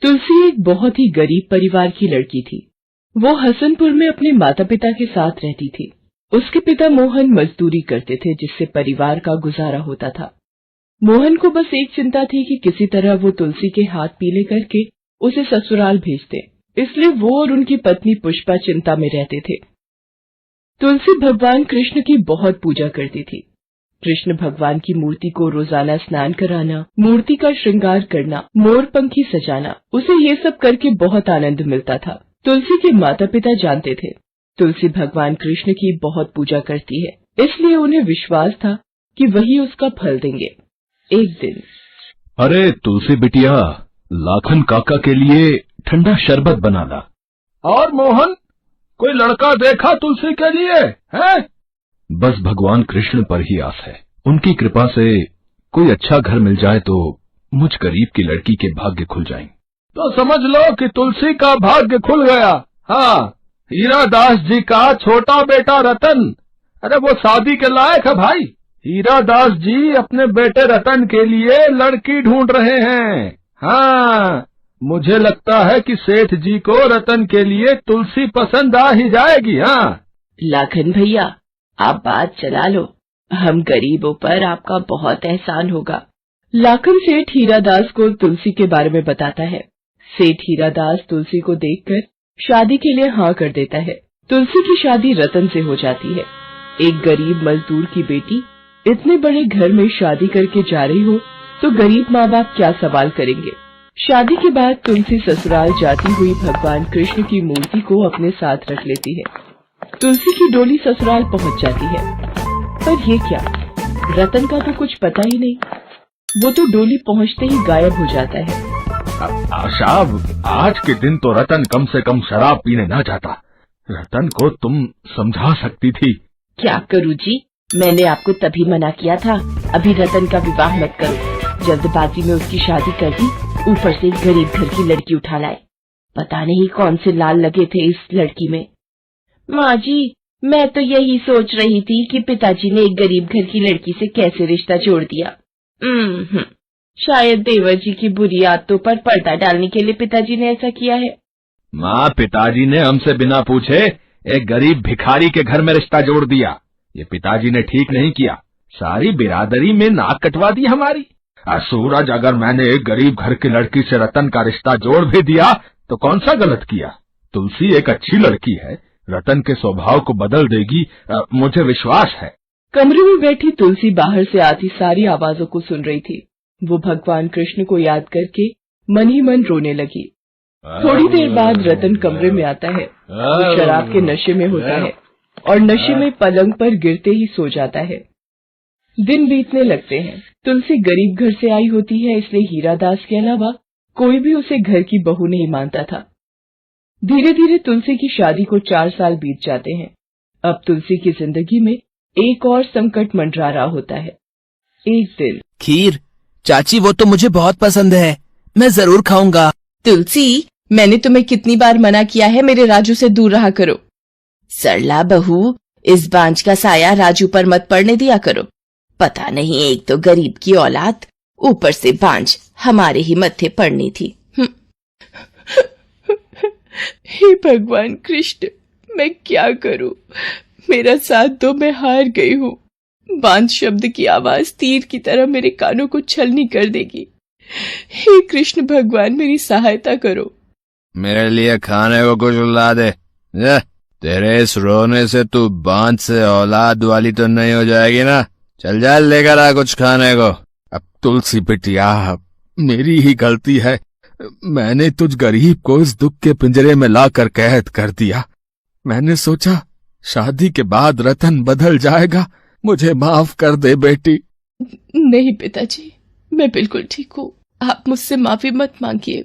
तुलसी एक बहुत ही गरीब परिवार की लड़की थी। वो हसनपुर में अपने माता पिता के साथ रहती थी। उसके पिता मोहन मजदूरी करते थे, जिससे परिवार का गुजारा होता था। मोहन को बस एक चिंता थी कि किसी तरह वो तुलसी के हाथ पीले करके उसे ससुराल भेज दे, इसलिए वो और उनकी पत्नी पुष्पा चिंता में रहते थे। तुलसी भगवान कृष्ण की बहुत पूजा करती थी। कृष्ण भगवान की मूर्ति को रोजाना स्नान कराना, मूर्ति का श्रृंगार करना, मोर पंखी सजाना, उसे ये सब करके बहुत आनंद मिलता था। तुलसी के माता पिता जानते थे तुलसी भगवान कृष्ण की बहुत पूजा करती है, इसलिए उन्हें विश्वास था कि वही उसका फल देंगे। एक दिन, अरे तुलसी बिटिया, लाखन काका के लिए ठंडा शरबत बना ला। और मोहन, कोई लड़का देखा तुलसी के लिए है? बस भगवान कृष्ण पर ही आस है। उनकी कृपा से कोई अच्छा घर मिल जाए तो मुझ गरीब की लड़की के भाग्य खुल जाएं। तो समझ लो कि तुलसी का भाग्य खुल गया। हाँ, हीरा दास जी का छोटा बेटा रतन, अरे वो शादी के लायक है भाई। हीरा दास जी अपने बेटे रतन के लिए लड़की ढूंढ रहे हैं। हाँ, मुझे लगता है कि सेठ जी को रतन के लिए तुलसी पसंद आ ही जाएगी। हाँ लाखन भैया, आप बात चला लो, हम गरीबों पर आपका बहुत एहसान होगा। लाखन सेठ हीरादास को तुलसी के बारे में बताता है। सेठ हीरादास तुलसी को देखकर शादी के लिए हाँ कर देता है। तुलसी की शादी रतन से हो जाती है। एक गरीब मजदूर की बेटी इतने बड़े घर में शादी करके जा रही हो तो गरीब माँ बाप क्या सवाल करेंगे। शादी के बाद तुलसी ससुराल जाती हुई भगवान कृष्ण की मूर्ति को अपने साथ रख लेती है। तुलसी की डोली ससुराल पहुंच जाती है, पर ये क्या, रतन का तो कुछ पता ही नहीं। वो तो डोली पहुंचते ही गायब हो जाता है। साहब, आज के दिन तो रतन कम से कम शराब पीने न जाता। रतन को तुम समझा सकती थी। क्या करूँ जी, मैंने आपको तभी मना किया था, अभी रतन का विवाह मत करो। जल्दबाजी में उसकी शादी कर दी, ऊपर से गरीब घर की लड़की उठा लाए। पता नहीं कौन से लाल लगे थे इस लड़की में। माँ जी, मैं तो यही सोच रही थी कि पिताजी ने एक गरीब घर की लड़की से कैसे रिश्ता जोड़ दिया। शायद देवर जी की बुरी आदतों पर पर्दा डालने के लिए पिताजी ने ऐसा किया है। माँ, पिताजी ने हमसे बिना पूछे एक गरीब भिखारी के घर में रिश्ता जोड़ दिया। ये पिताजी ने ठीक नहीं किया। सारी बिरादरी में नाक कटवा दी हमारी। सूरज, अगर मैंने एक गरीब घर की लड़की से रतन का रिश्ता जोड़ भी दिया तो कौन सा गलत किया। तुलसी एक अच्छी लड़की है, रतन के स्वभाव को बदल देगी, मुझे विश्वास है। कमरे में बैठी तुलसी बाहर से आती सारी आवाजों को सुन रही थी। वो भगवान कृष्ण को याद करके मन ही मन रोने लगी। थोड़ी देर बाद रतन कमरे में आता है। वो शराब के नशे में होता है और नशे में पलंग पर गिरते ही सो जाता है। दिन बीतने लगते हैं। तुलसी गरीब घर से आई होती है, इसलिए हीरादास के अलावा कोई भी उसे घर की बहू नहीं मानता था। धीरे धीरे तुलसी की शादी को 4 साल बीत जाते हैं। अब तुलसी की जिंदगी में एक और संकट मंडरा रहा होता है। एक दिन, खीर चाची, वो तो मुझे बहुत पसंद है, मैं जरूर खाऊंगा। तुलसी, मैंने तुम्हें कितनी बार मना किया है मेरे राजू से दूर रहा करो। सरला बहू, इस बांझ का साया राजू पर मत पड़ने दिया करो। पता नहीं, एक तो गरीब की औलाद, ऊपर से बांझ हमारे ही मत्थे पड़नी थी। हे भगवान कृष्ण, मैं क्या करूं? मेरा साथ दो, मैं हार गई हूँ। बांझ शब्द की आवाज तीर की तरह मेरे कानों को छलनी कर देगी। हे कृष्ण भगवान, मेरी सहायता करो। मेरे लिए खाने को कुछ ला दे। तेरे इस रोने से तू बांझ से औलाद वाली तो नहीं हो जाएगी ना। चल जा, लेकर आ कुछ खाने को। अब तुलसी बिटिया, मेरी ही गलती है। मैंने तुझ गरीब को इस दुख के पिंजरे में लाकर कैद कर दिया। मैंने सोचा शादी के बाद रतन बदल जाएगा। मुझे माफ कर दे बेटी। नहीं पिताजी, मैं बिल्कुल ठीक हूँ, आप मुझसे माफी मत मांगिए।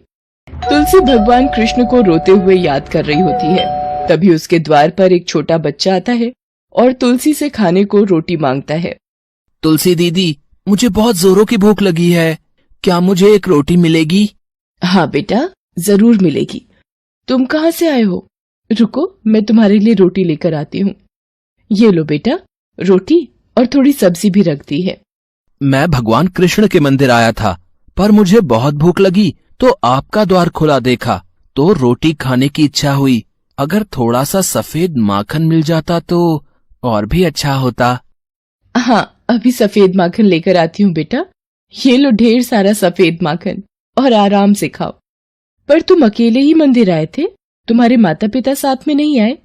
तुलसी भगवान कृष्ण को रोते हुए याद कर रही होती है। तभी उसके द्वार पर एक छोटा बच्चा आता है और तुलसी से खाने को रोटी मांगता है। तुलसी दीदी, मुझे बहुत जोरों की भूख लगी है, क्या मुझे एक रोटी मिलेगी? हाँ बेटा, जरूर मिलेगी। तुम कहाँ से आए हो? रुको, मैं तुम्हारे लिए रोटी लेकर आती हूँ। ये लो बेटा, रोटी और थोड़ी सब्जी भी रख दी है। मैं भगवान कृष्ण के मंदिर आया था, पर मुझे बहुत भूख लगी तो आपका द्वार खुला देखा तो रोटी खाने की इच्छा हुई। अगर थोड़ा सा सफेद माखन मिल जाता तो और भी अच्छा होता। हाँ, अभी सफेद माखन लेकर आती हूँ बेटा। ये लो ढेर सारा सफेद माखन और आराम से खाओ। पर तुम अकेले ही मंदिर आए थे, तुम्हारे माता पिता साथ में नहीं आए?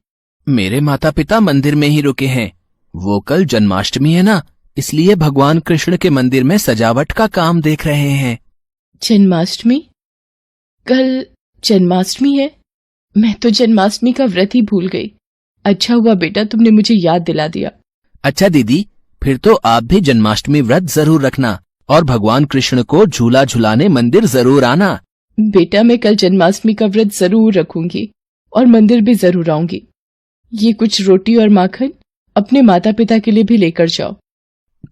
मेरे माता पिता मंदिर में ही रुके हैं। वो कल जन्माष्टमी है ना, इसलिए भगवान कृष्ण के मंदिर में सजावट का काम देख रहे हैं। जन्माष्टमी? कल जन्माष्टमी है? मैं तो जन्माष्टमी का व्रत ही भूल गई। अच्छा हुआ बेटा तुमने मुझे याद दिला दिया। अच्छा दीदी, फिर तो आप भी जन्माष्टमी व्रत जरूर रखना और भगवान कृष्ण को झूला झुलाने मंदिर जरूर आना। बेटा मैं कल जन्माष्टमी का व्रत जरूर रखूंगी और मंदिर भी जरूर आऊंगी। ये कुछ रोटी और माखन अपने माता पिता के लिए भी लेकर जाओ।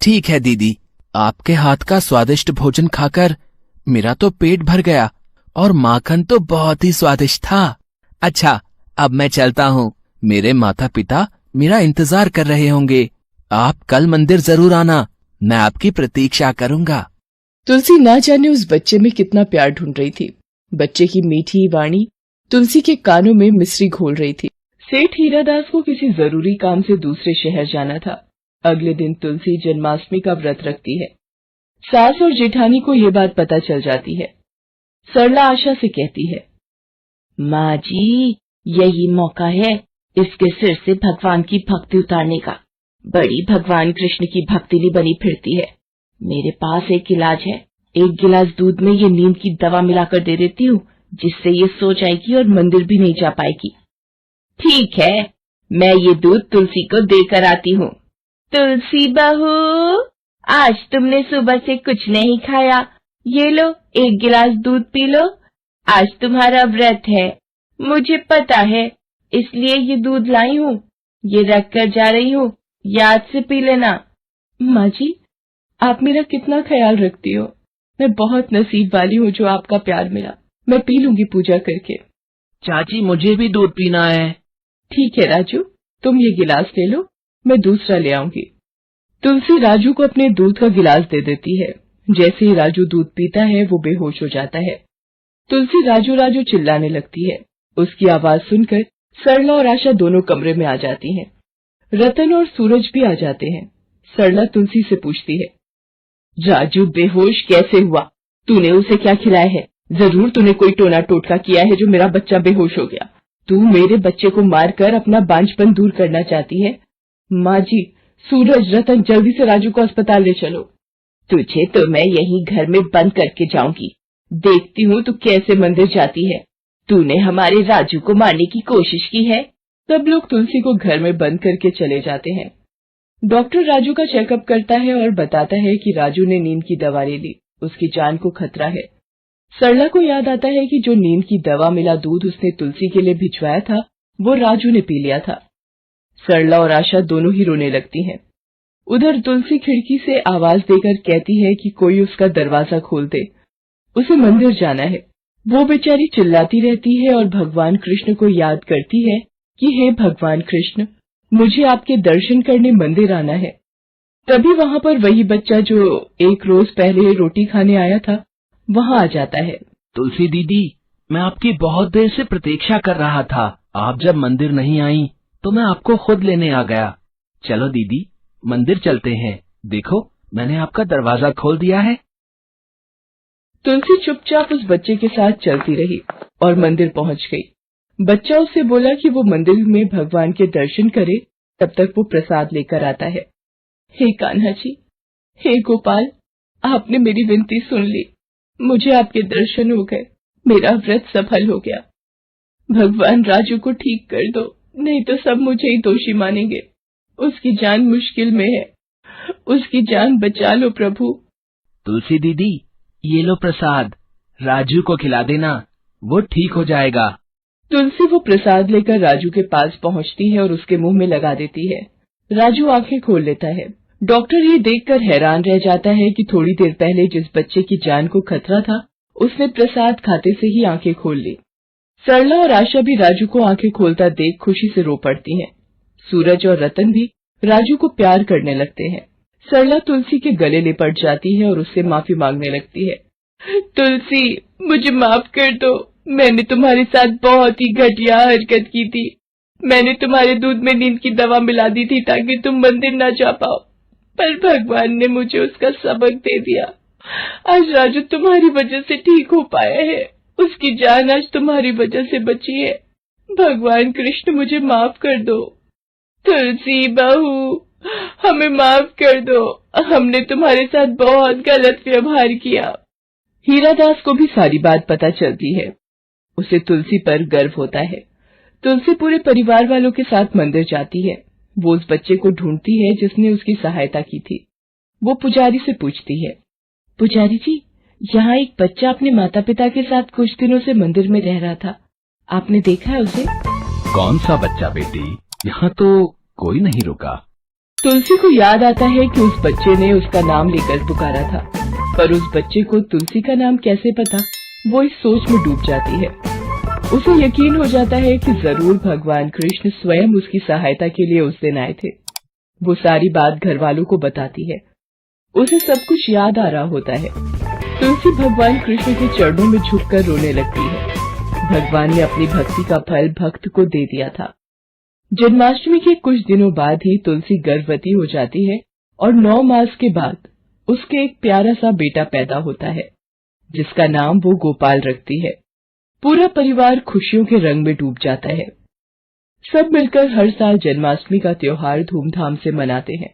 ठीक है दीदी, आपके हाथ का स्वादिष्ट भोजन खाकर मेरा तो पेट भर गया और माखन तो बहुत ही स्वादिष्ट था। अच्छा, अब मैं चलता हूँ। मेरे माता पिता मेरा इंतजार कर रहे होंगे। आप कल मंदिर जरूर आना, मैं आपकी प्रतीक्षा करूंगा। तुलसी ना जाने उस बच्चे में कितना प्यार ढूंढ रही थी। बच्चे की मीठी वाणी तुलसी के कानों में मिश्री घोल रही थी। सेठ हीरादास को किसी जरूरी काम से दूसरे शहर जाना था। अगले दिन तुलसी जन्माष्टमी का व्रत रखती है। सास और जेठानी को ये बात पता चल जाती है। सरला आशा से कहती है, माँ जी, यही मौका है इसके सिर से भगवान की भक्ति उतारने का। बड़ी भगवान कृष्ण की भक्तिनी बनी फिरती है। मेरे पास एक इलाज है। एक गिलास दूध में ये नींद की दवा मिलाकर दे देती हूँ, जिससे ये सो जाएगी और मंदिर भी नहीं जा पाएगी। ठीक है, मैं ये दूध तुलसी को देकर आती हूँ। तुलसी बहू, आज तुमने सुबह से कुछ नहीं खाया। ये लो, एक गिलास दूध पी लो। आज तुम्हारा व्रत है, मुझे पता है, इसलिए ये दूध लाई हूँ। ये रख कर जा रही हूँ, याद से पी लेना। माँ जी, आप मेरा कितना ख्याल रखती हो। मैं बहुत नसीब वाली हूँ जो आपका प्यार मिला। मैं पी लूंगी पूजा करके। चाची, मुझे भी दूध पीना है। ठीक है राजू, तुम ये गिलास ले लो, मैं दूसरा ले आऊंगी। तुलसी राजू को अपने दूध का गिलास दे देती है। जैसे ही राजू दूध पीता है वो बेहोश हो जाता है। तुलसी राजू राजू चिल्लाने लगती है। उसकी आवाज सुनकर सरला और आशा दोनों कमरे में आ जाती हैं। रतन और सूरज भी आ जाते हैं। सरला तुलसी से पूछती है, राजू बेहोश कैसे हुआ? तूने उसे क्या खिलाया है? जरूर तूने कोई टोना टोटका किया है जो मेरा बच्चा बेहोश हो गया। तू मेरे बच्चे को मारकर अपना बांझपन दूर करना चाहती है। माँ जी, सूरज, रतन, जल्दी से राजू को अस्पताल ले चलो। तुझे तो मैं यहीं घर में बंद करके जाऊंगी। देखती हूँ तू कैसे मंदिर जाती है। तूने हमारे राजू को मारने की कोशिश की है। सब लोग तुलसी को घर में बंद करके चले जाते हैं। डॉक्टर राजू का चेकअप करता है और बताता है कि राजू ने नींद की दवा ले ली, उसकी जान को खतरा है। सरला को याद आता है कि जो नींद की दवा मिला दूध उसने तुलसी के लिए भिजवाया था, वो राजू ने पी लिया था। सरला और आशा दोनों ही रोने लगती हैं। उधर तुलसी खिड़की से आवाज देकर कहती है कि कोई उसका दरवाजा खोल दे, उसे मंदिर जाना है। वो बेचारी चिल्लाती रहती है और भगवान कृष्ण को याद करती है कि हे भगवान कृष्ण, मुझे आपके दर्शन करने मंदिर आना है। तभी वहाँ पर वही बच्चा जो एक रोज पहले रोटी खाने आया था वहाँ आ जाता है। तुलसी दीदी, मैं आपकी बहुत देर से प्रतीक्षा कर रहा था। आप जब मंदिर नहीं आई तो मैं आपको खुद लेने आ गया। चलो दीदी, मंदिर चलते हैं। देखो, मैंने आपका दरवाजा खोल दिया है। तुलसी चुपचाप उस बच्चे के साथ चलती रही और मंदिर पहुंच गई। बच्चा उससे बोला कि वो मंदिर में भगवान के दर्शन करे, तब तक वो प्रसाद लेकर आता है। हे कान्हा जी, हे गोपाल, आपने मेरी विनती सुन ली। मुझे आपके दर्शन हो गए, मेरा व्रत सफल हो गया। भगवान राजू को ठीक कर दो, नहीं तो सब मुझे ही दोषी मानेंगे। उसकी जान मुश्किल में है, उसकी जान बचा लो प्रभु। तुलसी दीदी, ये लो प्रसाद, राजू को खिला देना, वो ठीक हो जाएगा। तुलसी वो प्रसाद लेकर राजू के पास पहुंचती है और उसके मुंह में लगा देती है। राजू आंखें खोल लेता है। डॉक्टर ये देखकर हैरान रह जाता है कि थोड़ी देर पहले जिस बच्चे की जान को खतरा था, उसने प्रसाद खाते से ही आंखें खोल ली। सरला और आशा भी राजू को आंखें खोलता देख खुशी से रो पड़ती हैं। सूरज और रतन भी राजू को प्यार करने लगते हैं। सरला तुलसी के गले लिपट जाती है और उससे माफी मांगने लगती है। तुलसी, मुझे माफ कर दो। मैंने तुम्हारे साथ बहुत ही घटिया हरकत की थी। मैंने तुम्हारे दूध में नींद की दवा मिला दी थी ताकि तुम मंदिर ना जा पाओ, पर भगवान ने मुझे उसका सबक दे दिया। आज राजू तुम्हारी वजह से ठीक हो पाया है। उसकी जान आज तुम्हारी वजह से बची है। भगवान कृष्ण, मुझे माफ कर दो। तुलसी बहू, हमें माफ कर दो। हमने तुम्हारे साथ बहुत गलत व्यवहार किया। हीरादास को भी सारी बात पता चलती है। उसे तुलसी पर गर्व होता है। तुलसी पूरे परिवार वालों के साथ मंदिर जाती है। वो उस बच्चे को ढूंढती है जिसने उसकी सहायता की थी। वो पुजारी से पूछती है, पुजारी जी, यहाँ एक बच्चा अपने माता पिता के साथ कुछ दिनों से मंदिर में रह रहा था। आपने देखा है उसे? कौन सा बच्चा बेटी? यहाँ तो कोई नहीं रुका। तुलसी को याद आता है कि उस बच्चे ने उसका नाम लेकर पुकारा था, पर उस बच्चे को तुलसी का नाम कैसे पता? वो इस सोच में डूब जाती है। उसे यकीन हो जाता है कि जरूर भगवान कृष्ण स्वयं उसकी सहायता के लिए उस दिन आए थे। वो सारी बात घर वालों को बताती है। उसे सब कुछ याद आ रहा होता है। तुलसी भगवान कृष्ण के चरणों में झुककर रोने लगती है। भगवान ने अपनी भक्ति का फल भक्त को दे दिया था। जन्माष्टमी के कुछ दिनों बाद ही तुलसी गर्भवती हो जाती है और 9 मास के बाद उसके एक प्यारा सा बेटा पैदा होता है, जिसका नाम वो गोपाल रखती है। पूरा परिवार खुशियों के रंग में डूब जाता है। सब मिलकर हर साल जन्माष्टमी का त्योहार धूमधाम से मनाते हैं।